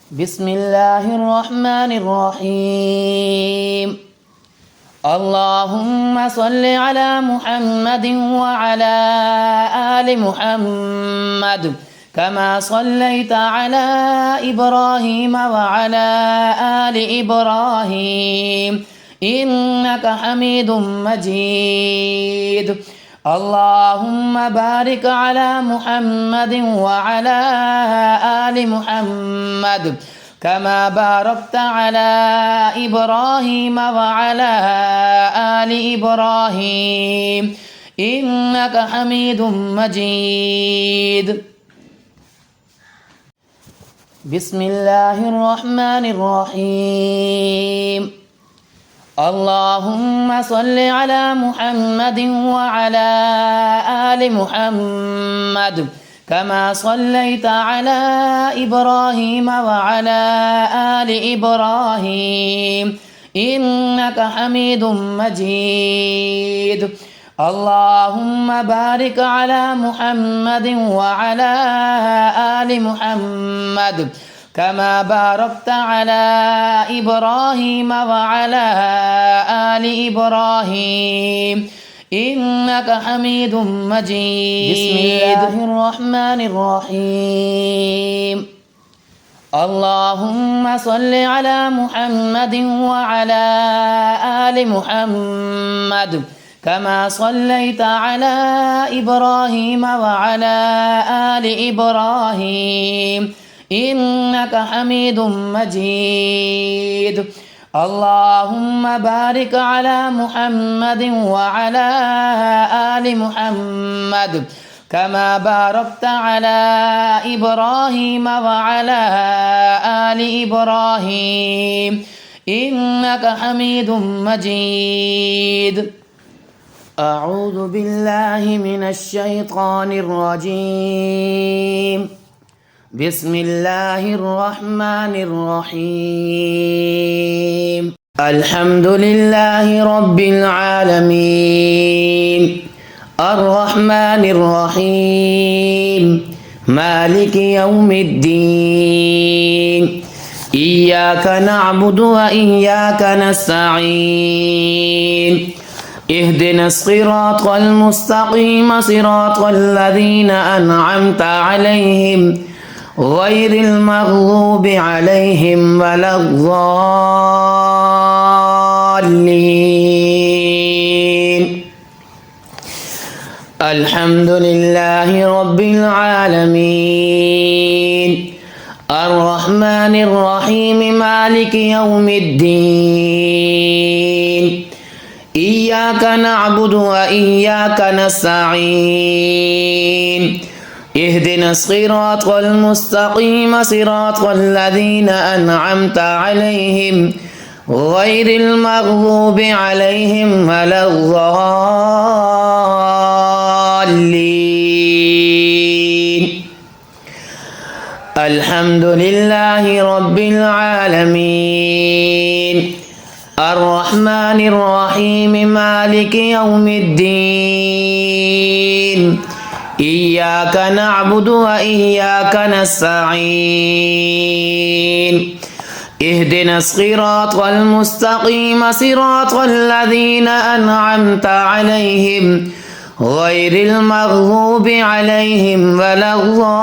بسم الله الرحمن الرحيم. اللهم صل على محمد وعلى آل محمد كما صليت على إبراهيم وعلى آل إبراهيم إنك حميد مجيد. اللهم بارك على محمد وعلى آل محمد كما باركت على إبراهيم وعلى آل إبراهيم إنك حميد مجيد. بسم الله الرحمن الرحيم. اللهم صل على محمد وعلى آل محمد كما صليت على إبراهيم وعلى آل إبراهيم إنك حميد مجيد. اللهم بارك على محمد وعلى آل محمد كما باركت على إبراهيم وعلى آل إبراهيم إنك حميد مجيد. بسم الله الرحمن الرحيم. اللهم صل على محمد وعلى آل محمد كما صليت على إبراهيم وعلى آل إبراهيم إنك حميد مجيد. اللهم بارك على محمد وعلى آل محمد كما باركت على إبراهيم وعلى آل إبراهيم إنك حميد مجيد. أعوذ بالله من الشيطان الرجيم. بسم الله الرحمن الرحيم. الحمد لله رب العالمين الرحمن الرحيم مالك يوم الدين إياك نعبد وإياك نستعين اهدنا الصراط المستقيم صراط الذين أنعمت عليهم غير المغضوب عليهم ولا الضالين. الحمد لله رب العالمين الرحمن الرحيم مالك يوم الدين إياك نعبد وإياك نستعين اهدنا الصراط المستقيم صراط الذين أنعمت عليهم غير المغضوب عليهم ولا الضالين. الحمد لله رب العالمين الرحمن الرحيم مالك يوم الدين إياك نعبد وإياك نستعين اهدنا الصراط المستقيم صراط الذين أنعمت عليهم غير المغضوب عليهم ولا الضالين.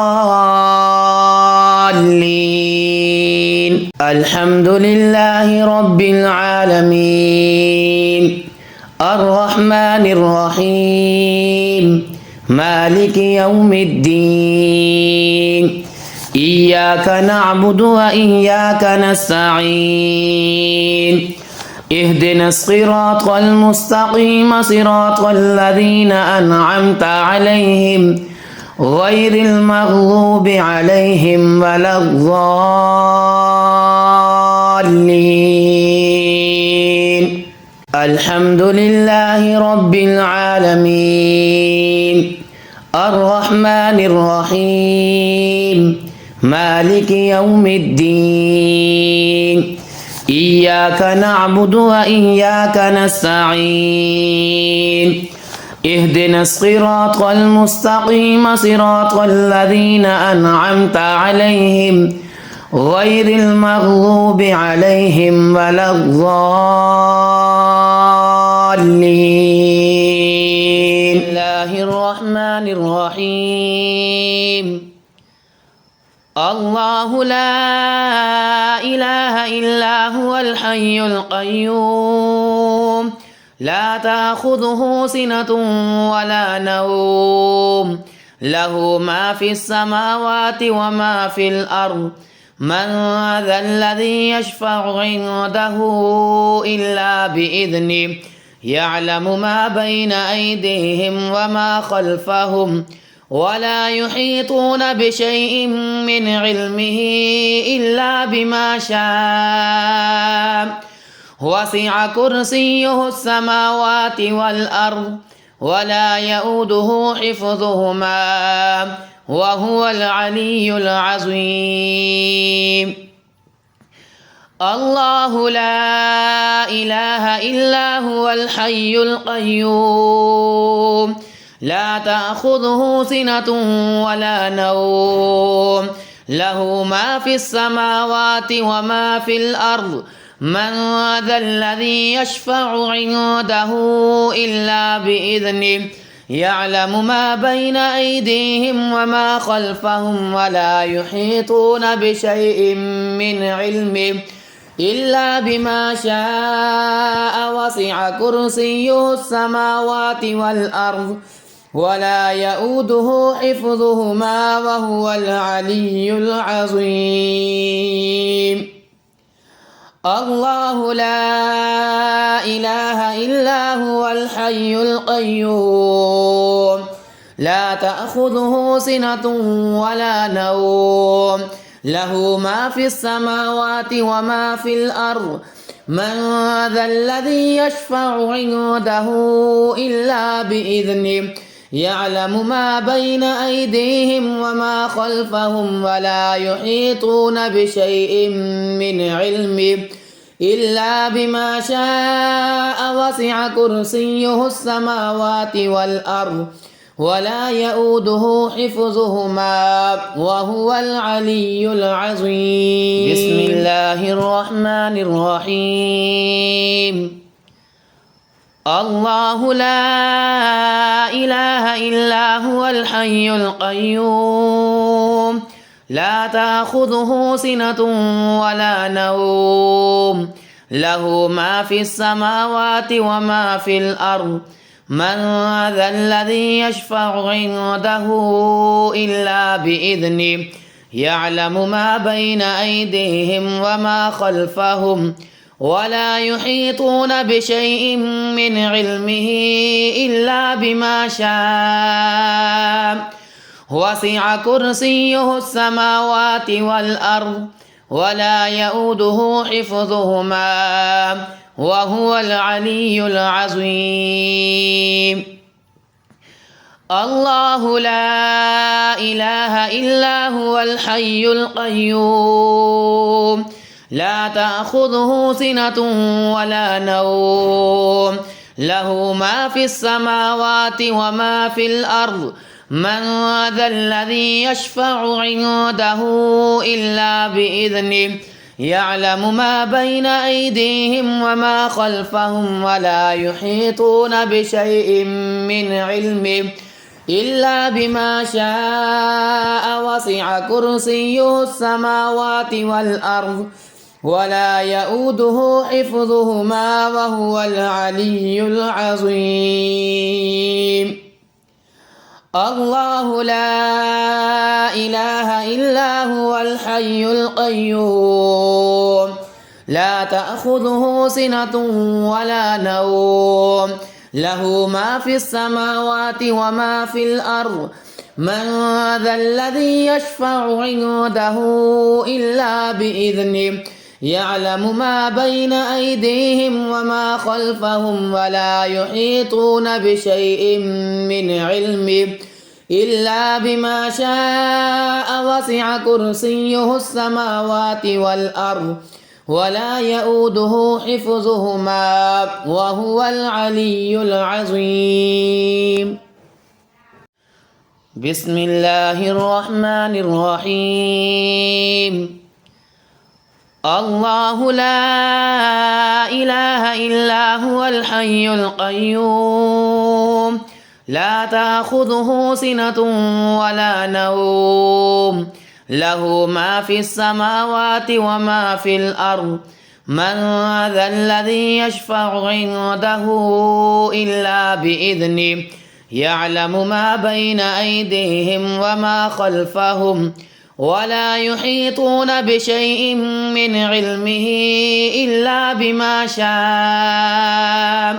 الحمد لله رب العالمين الرحمن الرحيم مالك يوم الدين إياك نعبد وإياك نستعين اهدنا الصراط المستقيم صراط الذين أنعمت عليهم غير المغضوب عليهم ولا الضالين. الحمد لله رب العالمين الرحمن الرحيم مالك يوم الدين إياك نعبد وإياك نستعين اهدنا الصراط المستقيم صراط الذين أنعمت عليهم غير المغضوب عليهم ولا الضالين. بسم الله الرحمن الرحيم. الله لا إله إلا هو الحي القيوم لا تأخذه سنة ولا نوم له ما في السماوات وما في الأرض من ذا الذي يشفع عنده إلا بإذنه يعلم ما بين أيديهم وما خلفهم ولا يحيطون بشيء من علمه إلا بما شاء وسع كرسيه السماوات والأرض ولا يؤوده حفظهما وهو العلي العظيم. الله لا إله إلا هو الحي القيوم لا تأخذه سنة ولا نوم له ما في السماوات وما في الأرض من ذا الذي يشفع عنده إلا بإذنه يعلم ما بين أيديهم وما خلفهم ولا يحيطون بشيء من علمه إلا بما شاء وسع كرسيه السماوات والأرض ولا يؤوده حفظهما وهو العلي العظيم. الله لا إله إلا هو الحي القيوم لا تأخذه سنة ولا نوم له ما في السماوات وما في الأرض من ذا الذي يشفع عنده إلا بإذنه يعلم ما بين أيديهم وما خلفهم ولا يحيطون بشيء من علمه إلا بما شاء وسع كرسيه السماوات والأرض ولا يؤوده حفظهما وهو العلي العظيم. بسم الله الرحمن الرحيم. الله لا إله إلا هو الحي القيوم لا تأخذه سنة ولا نوم له ما في السماوات وما في الأرض من ذا الذي يشفع عنده إلا بإذنه يعلم ما بين أيديهم وما خلفهم ولا يحيطون بشيء من علمه إلا بما شاء وسع كرسيه السماوات والأرض ولا يؤوده حفظهما وهو العلي العظيم. الله لا إله إلا هو الحي القيوم لا تأخذه سنة ولا نوم له ما في السماوات وما في الأرض من ذا الذي يشفع عنده إلا بإذنه يعلم ما بين أيديهم وما خلفهم ولا يحيطون بشيء من علمه إلا بما شاء وسع كرسيه السماوات والأرض ولا يؤوده حفظهما وهو العلي العظيم. الله لا إله إلا هو الحي القيوم لا تأخذه سنة ولا نوم له ما في السماوات وما في الأرض من ذا الذي يشفع عنده إلا بإذنه يعلم ما بين أيديهم وما خلفهم ولا يحيطون بشيء من علمه إلا بما شاء وسع كرسيه السماوات والأرض ولا يؤوده حفظهما وهو العلي العظيم. بسم الله الرحمن الرحيم. الله لا إله إلا هو الحي القيوم لا تأخذه سنة ولا نوم له ما في السماوات وما في الأرض من ذا الذي يشفع عنده إلا بإذنه يعلم ما بين أيديهم وما خلفهم ولا يحيطون بشيء من علمه إلا بما شاء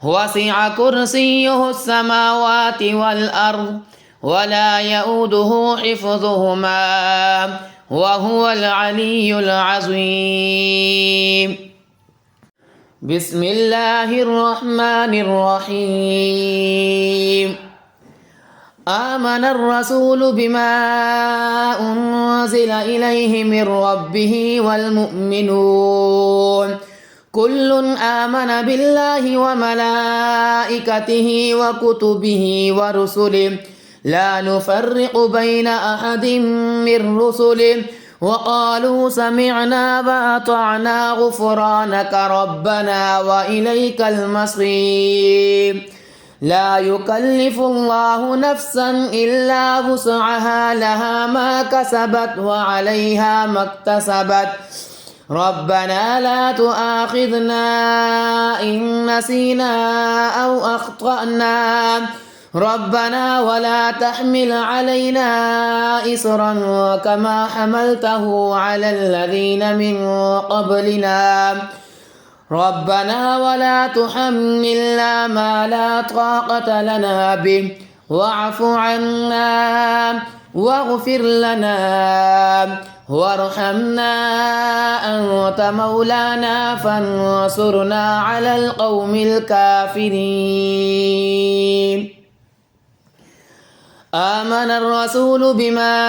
وسع كرسيه السماوات والأرض ولا يؤوده حفظهما وهو العلي العظيم. بسم الله الرحمن الرحيم. آمن الرسول بما أنزل إليه من ربه والمؤمنون كل آمن بالله وملائكته وكتبه ورسله لا نفرق بين أحد من رسله وقالوا سمعنا وأطعنا غفرانك ربنا وإليك المصير. لا يكلف الله نفسا إلا وسعها لها ما كسبت وعليها ما اكتسبت ربنا لا تؤاخذنا إن نسينا أو أخطأنا ربنا ولا تحمل علينا إصرا كما حملته على الذين من قبلنا ربنا ولا تحملنا ما لا طاقة لنا به واعف عنا واغفر لنا وارحمنا أنت مولانا فانصرنا على القوم الكافرين. آمن الرسول بما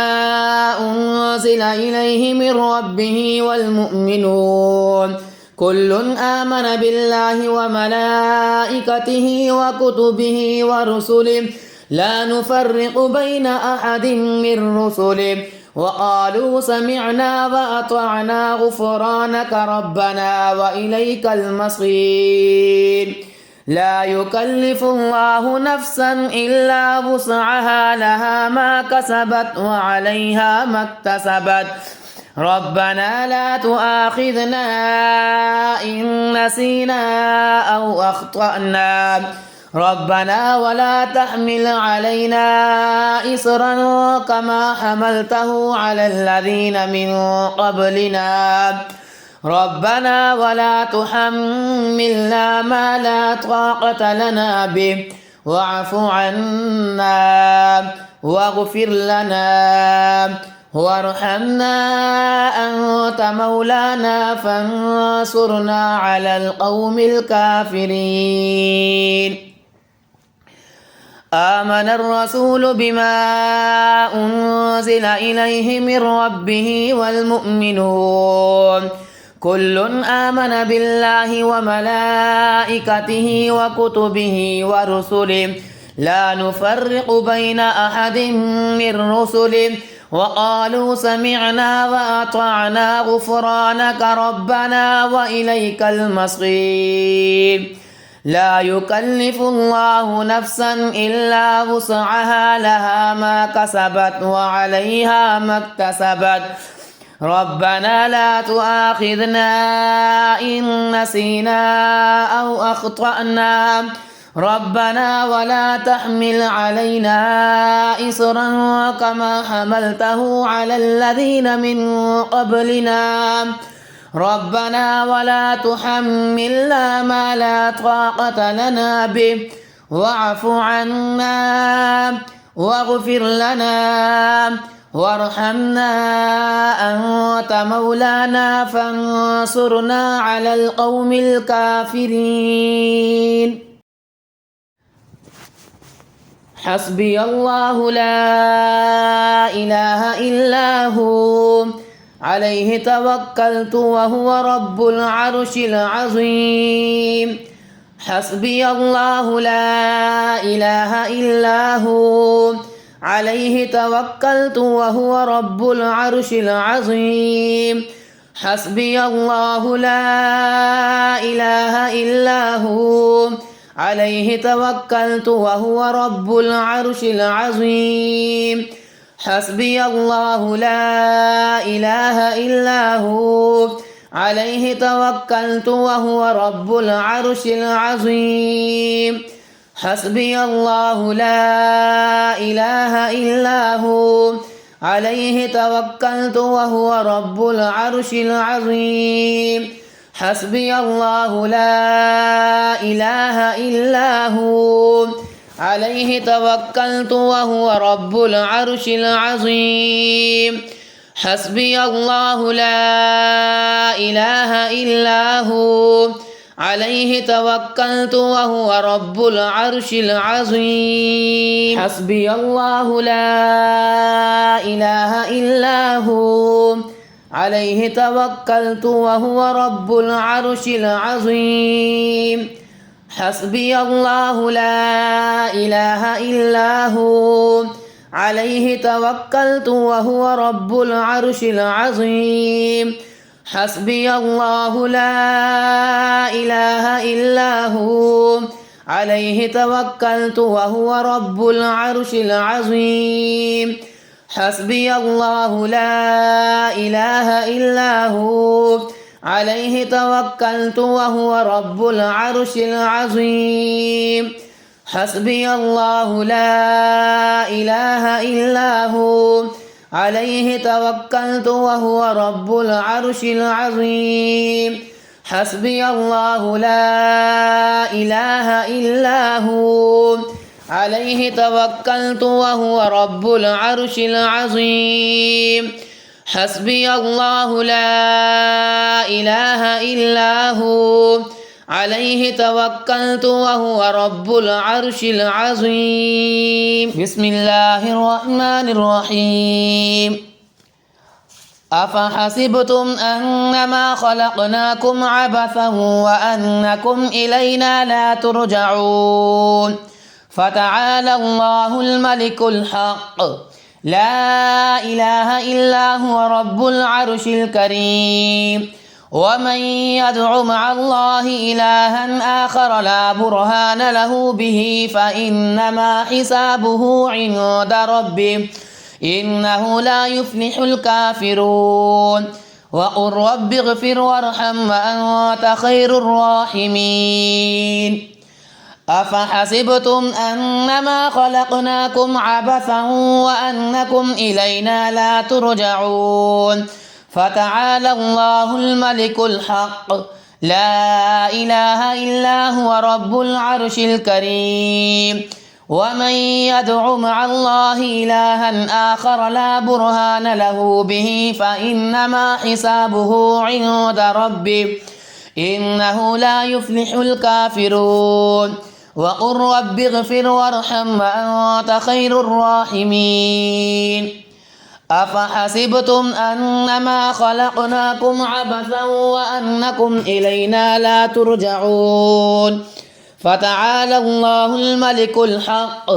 أنزل إليه من ربه والمؤمنون كل آمن بالله وملائكته وكتبه ورسله لا نفرق بين أحد من رسله وقالوا سمعنا وأطعنا غفرانك ربنا وإليك المصير. لا يكلف الله نفسا إلا وسعها لها ما كسبت وعليها ما اكتسبت ربنا لا تؤاخذنا إن نسينا أو أخطأنا ربنا ولا تحمل علينا إصرا كما حملته على الذين من قبلنا ربنا ولا تحملنا ما لا طاقة لنا به واعف عنا واغفر لنا وارحمنا أنت مولانا فانصرنا على القوم الكافرين. آمن الرسول بما أنزل إليه من ربه والمؤمنون كل آمن بالله وملائكته وكتبه ورسله لا نفرق بين أحد من رسله وقالوا سمعنا وأطعنا غفرانك ربنا وإليك المصير. لا يكلف الله نفسا إلا وسعها لها ما كسبت وعليها ما اكتسبت ربنا لا تؤاخذنا إن نسينا أو أخطأنا ربنا ولا تحمل علينا إصرا كما حملته على الذين من قبلنا ربنا ولا تحملنا ما لا طاقة لنا به واعف عنا واغفر لنا وارحمنا أنت مولانا فانصرنا على القوم الكافرين. حسبي الله لا إله إلا هو عليه توكلت وهو رب العرش العظيم. حسبي الله لا إله إلا هو عليه توكلت وهو رب العرش العظيم. حسبي الله لا إله إلا هو عليه توكلت وهو رب العرش العظيم. حسبي الله لا إله إلا هو عليه توكلت وهو رب العرش العظيم. حسبي الله لا إله إلا هو عليه توكلت وهو رب العرش العظيم. حسبي الله لا إله إلا هو عليه توكلت وهو رب العرش العظيم. حسبي الله لا إله إلا هو عليه توكلت وهو رب العرش العظيم. حسبي الله لا إله إلا هو عليه توكلت وهو رب العرش العظيم. حسبي الله لا إله إلا هو عليه توكلت وهو رب العرش العظيم. حسبي الله لا إله إلا هو عليه توكلت وهو رب العرش العظيم. حسبي الله لا إله إلا هو عليه توكلت وهو رب العرش العظيم. حسبي الله لا إله إلا هو عليه توكلت وهو رب العرش العظيم. حسبي الله لا إله إلا هو عليه توكلت وهو رب العرش العظيم. حسبي الله لا إله إلا هو عليه توكلت وهو رب العرش العظيم. بسم الله الرحمن الرحيم. أفحسبتم أنما خلقناكم عبثا وأنكم إلينا لا ترجعون فتعالى الله الملك الحق لا إله إلا هو رب العرش الكريم. ومن يدع مع الله إلها آخر لا برهان له به فإنما حسابه عند ربه إنه لا يفلح الكافرون. وقل رب اغفر وارحم وأنت خير الراحمين. أفحسبتم أنما خلقناكم عبثا وأنكم إلينا لا ترجعون فتعالى الله الملك الحق لا إله إلا هو رب العرش الكريم. ومن يدع مع الله إلها آخر لا برهان له به فإنما حسابه عند ربه إنه لا يفلح الكافرون. وقل رب اغفر وارحم وأنت خير الراحمين. أفحسبتم أنما خلقناكم عبثا وأنكم إلينا لا ترجعون فتعالى الله الملك الحق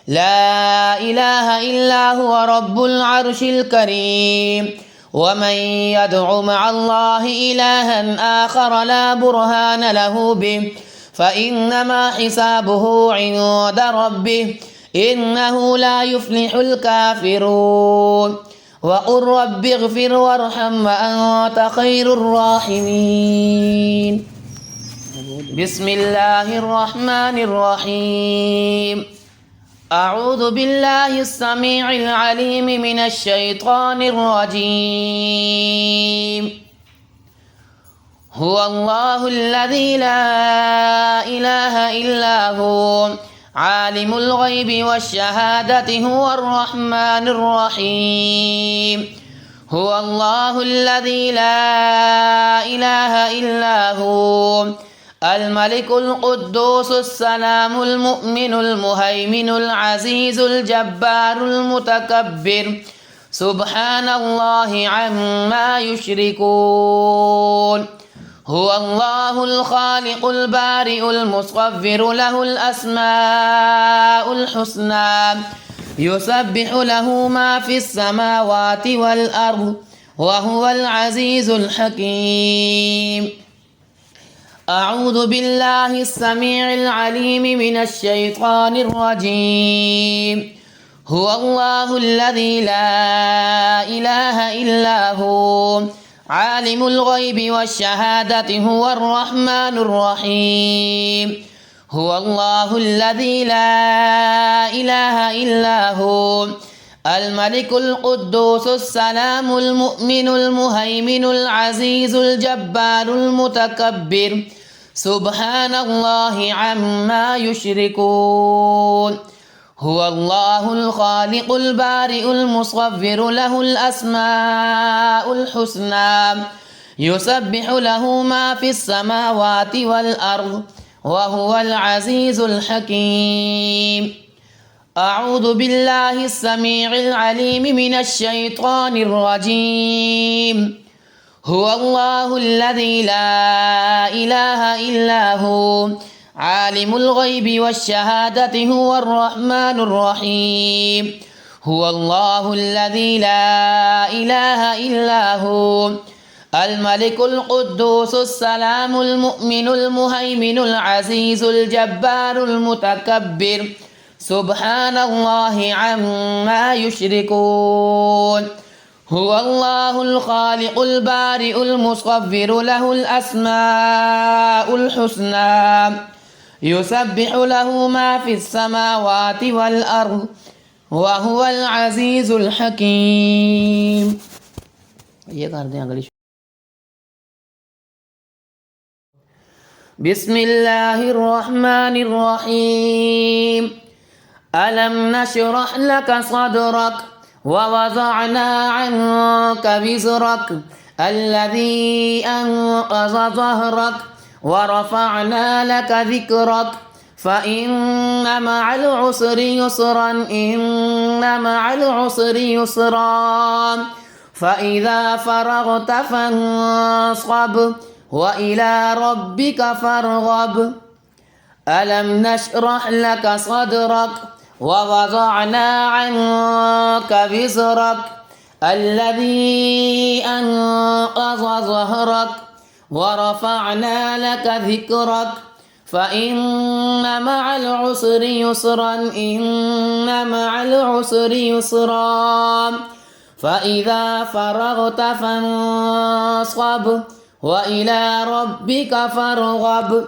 لا إله إلا هو رب العرش الكريم. ومن يدع مع الله إلها آخر لا برهان له به فإنما حسابه عند ربه إنه لا يفلح الكافرون. وقل رب اغفر وارحم وأنت خير الراحمين. بسم الله الرحمن الرحيم. أعوذ بالله السميع العليم من الشيطان الرجيم. هو الله الذي لا إله إلا هو عالم الغيب والشهادة هو الرحمن الرحيم. هو الله الذي لا إله إلا هو الملك القدوس السلام المؤمن المهيمن العزيز الجبار المتكبر سبحان الله عما يشركون. هو الله الخالق البارئ المصور له الأسماء الحسنى يسبح له ما في السماوات والأرض وهو العزيز الحكيم. أعوذ بالله السميع العليم من الشيطان الرجيم. هو الله الذي لا إله إلا هو عالم الغيب والشهادة هو الرحمن الرحيم. هو الله الذي لا إله إلا هو الملك القدوس السلام المؤمن المهيمن العزيز الجبار المتكبر سبحان الله عما يشركون. هو الله الخالق البارئ المصور له الأسماء الحسنى يسبح له ما في السماوات والأرض وهو العزيز الحكيم. أعوذ بالله السميع العليم من الشيطان الرجيم. هو الله الذي لا إله إلا هو عالم الغيب والشهادة هو الرحمن الرحيم. هو الله الذي لا إله إلا هو الملك القدوس السلام المؤمن المهيمن العزيز الجبار المتكبر سبحان الله عما يشركون. هو الله الخالق البارئ المصور له الأسماء الحسنى يسبح له ما في السماوات والأرض وهو العزيز الحكيم. بسم الله الرحمن الرحيم. ألم نشرح لك صدرك ووضعنا عنك وزرك الذي أنقض ظهرك ورفعنا لك ذكرك فإن مع العسر يسرا إن مع العسر يسرا فإذا فرغت فانصب وإلى ربك فارغب. ألم نشرح لك صدرك ووضعنا عنك وزرك الذي أنقض ظهرك ورفعنا لك ذكرك فإن مع العسر يسرا إن مع العسر يسرا فإذا فرغت فانصب وإلى ربك فارغب.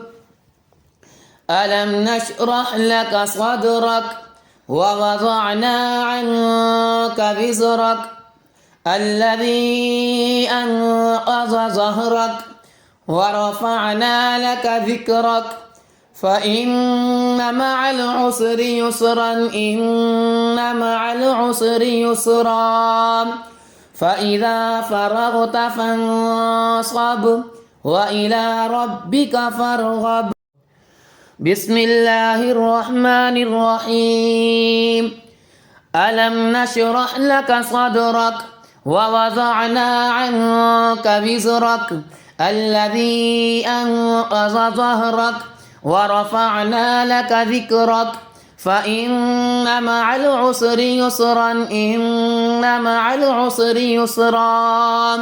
ألم نشرح لك صدرك ووضعنا عنك وزرك الذي أنقض ظهرك ورفعنا لك ذكرك فإن مع العسر يسرا إن مع العسر يسرا فإذا فرغت فانصب وإلى ربك فارغب. بسم الله الرحمن الرحيم. ألم نشرح لك صدرك ووضعنا عنك وزرك الذي أنقض ظهرك ورفعنا لك ذكرك فإن مع العسر يسرا إن مع العسر يسرا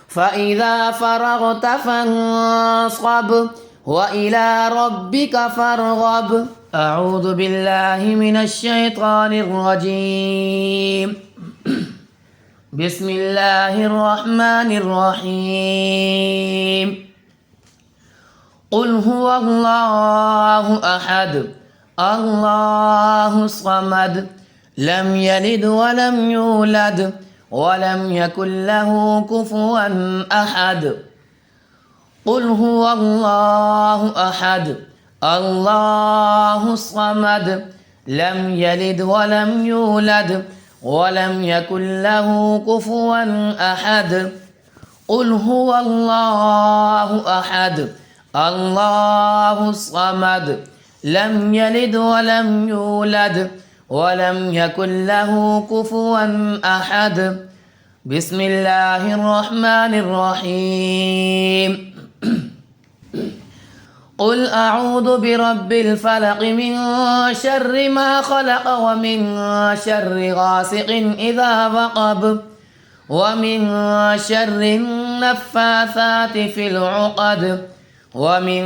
فإذا فرغت فانصب وإلى ربك فارغب. أعوذ بالله من الشيطان الرجيم. بسم الله الرحمن الرحيم. قل هو الله أحد الله الصمد لم يلد ولم يولد ولم يكن له كفوا أحد. قل هو الله أحد الله الصمد لم يلد ولم يولد ولم يكن له كفوا أحد. قل هو الله أحد الله الصمد لم يلد ولم يولد ولم يكن له كفوا أحد. بسم الله الرحمن الرحيم. قل أعوذ برب الفلق من شر ما خلق ومن شر غاسق إذا وقب ومن شر النفاثات في العقد ومن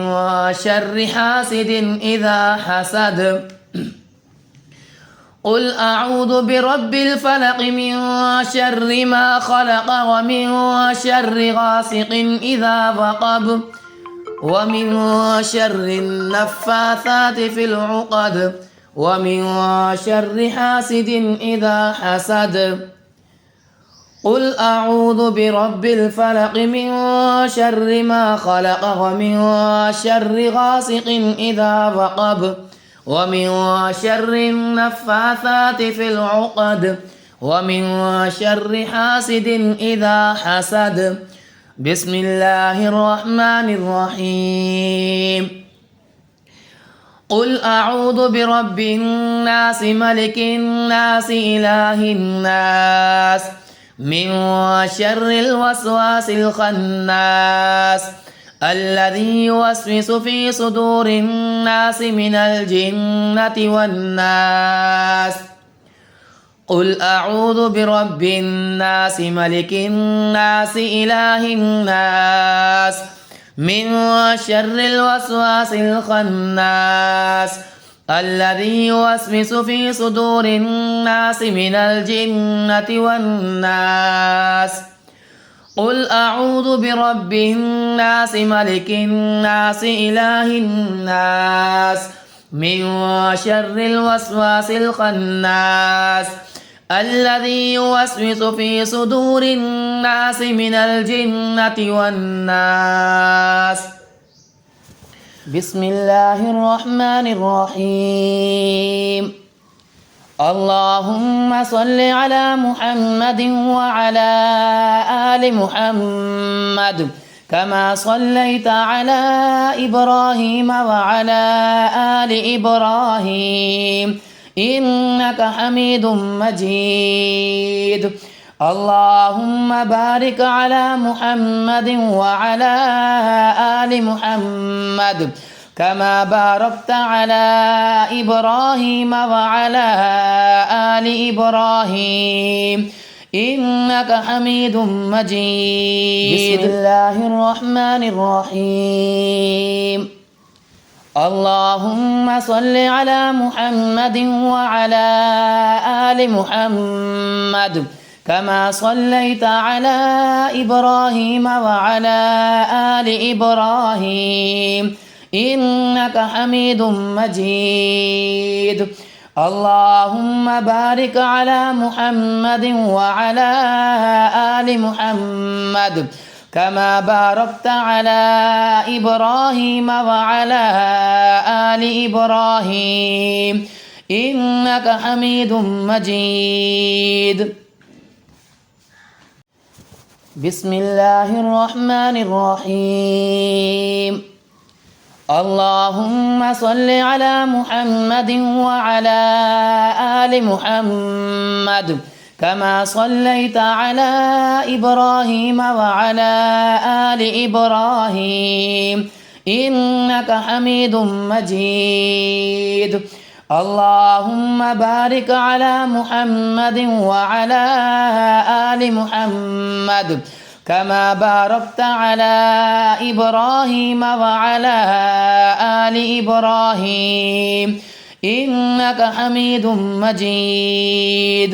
شر حاسد إذا حسد. قل أعوذ برب الفلق من شر ما خلق ومن شر غاسق إذا وقب ومن شر النفاثات في العقد ومن شر حاسد إذا حسد. قل أعوذ برب الفلق من شر ما خلق ومن شر غاسق إذا وقب ومن شر النفاثات في العقد ومن شر حاسد إذا حسد. بسم الله الرحمن الرحيم. قل أعوذ برب الناس ملك الناس إله الناس من شر الوسواس الخناس الذي يوسوس في صدور الناس من الجنة والناس. قل أعوذ برب الناس ملك الناس إله الناس من شر الوسواس الخناس الذي يوسوس في صدور الناس من الجنة والناس. قل أعوذ برب الناس ملك الناس إله الناس من شر الوسواس الخناس الذي يوسوس في صدور الناس من الجنة والناس. بسم الله الرحمن الرحيم. اللهم صل على محمد وعلى آل محمد كما صليت على إبراهيم وعلى آل إبراهيم إنك حميد مجيد. اللهم بارك على محمد وعلى آل محمد كما باركت على إبراهيم وعلى آل إبراهيم إنك حميد مجيد. بسم الله الرحمن الرحيم. اللهم صل على محمد وعلى آل محمد كما صليت على إبراهيم وعلى آل إبراهيم إنك حميد مجيد. اللهم بارك على محمد وعلى آل محمد كما باركت على إبراهيم وعلى آل إبراهيم إنك حميد مجيد. بسم الله الرحمن الرحيم. اللهم صل على محمد وعلى آل محمد كما صليت على إبراهيم وعلى آل إبراهيم إنك حميد مجيد. اللهم بارك على محمد وعلى آل محمد كما باركت على إبراهيم وعلى آل إبراهيم إنك حميد مجيد.